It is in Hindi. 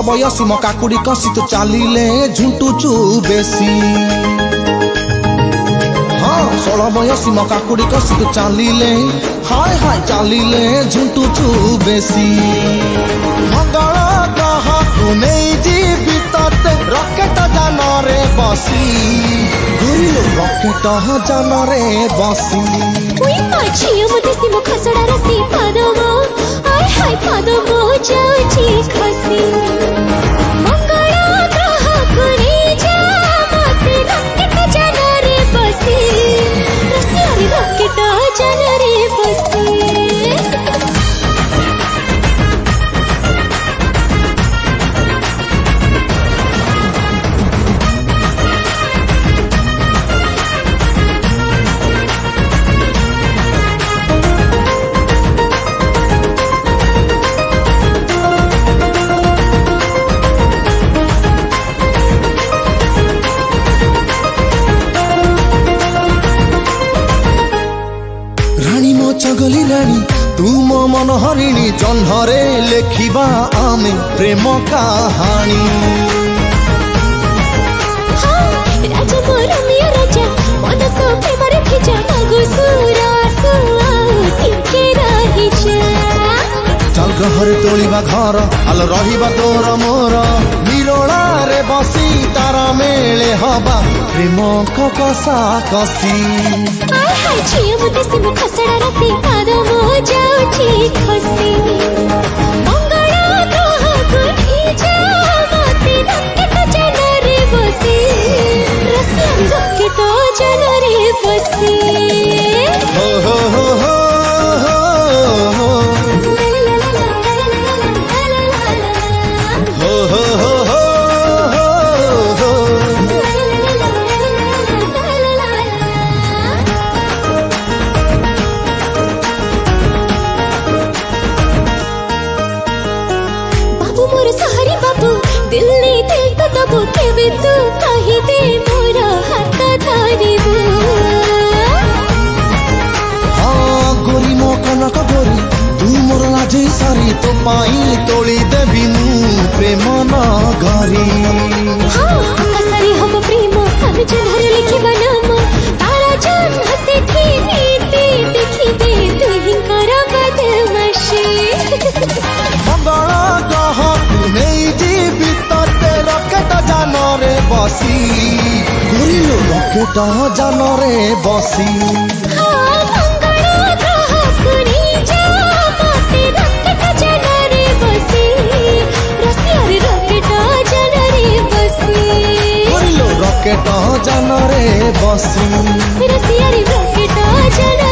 बयसी म काकुड़ी कसी तो चालिले झुंटुचु बेसी। हाँ 16 बयसी म काकुड़ी कसी तो चालिले हाय हाय चालिले झुंटुचु बेसी। मंगल ग्रह को नहीं जीवित रॉकेट जानरे बसी घुरिलो रॉकेट जानरे बसी। उई माछियो मते सिमो खसड़ा रसी पादमो आय हाय पादमो जाउची खसी। मंगल ग्रह को नहीं जा मते रॉकेट जानरे बसी रसी अरे रॉकेट जानरे बसी। चगली रानी तुम मन हरिणी जन्हरे लेखिबा आमे प्रेम कहानी। राजा मोर मिया राजा मन तो प्रेम रखी जा मागो सुरा सुआ टिके रही जा। चल ग्रहरे तोलिबा घर आल रहिबा तोर मोर मिरोला रे बसी तारा मेले हबा प्रेम कसा कसी। आय हाय छियो मते सिमो खसड़ा रसी पादमो जाउची खसी। मंगल ग्रह को जा मते रॉकेट जानरे बसी रसी रॉकेट जानरे बसी। हो हो हो हो दिल्ली दिल को तबु केबे तू कहि दे मोर हाथ धरिबु। हाँ गोरी मो कनक गोरी तू मोर लाजे सारी तो पाई तोली देबी मु प्रेम नगरी। हाँ आकाशरी हम प्रेम अनुजन हर लिखि बनम तारा जान हसे थी नीति देखि दे तू हिंकर बदमाशी। मंगल ग्रह को नहीं जीवित रॉकेट जानरे बसी घुरिलो रॉकेट जानरे बसी। हाँ मंगल ग्रह को नहीं जा मते रॉकेट जानरे बसी रसी अरे रॉकेट जानरे बसी। घुरिलो रॉकेट जानरे बसी रसी अरे रॉकेट जानरे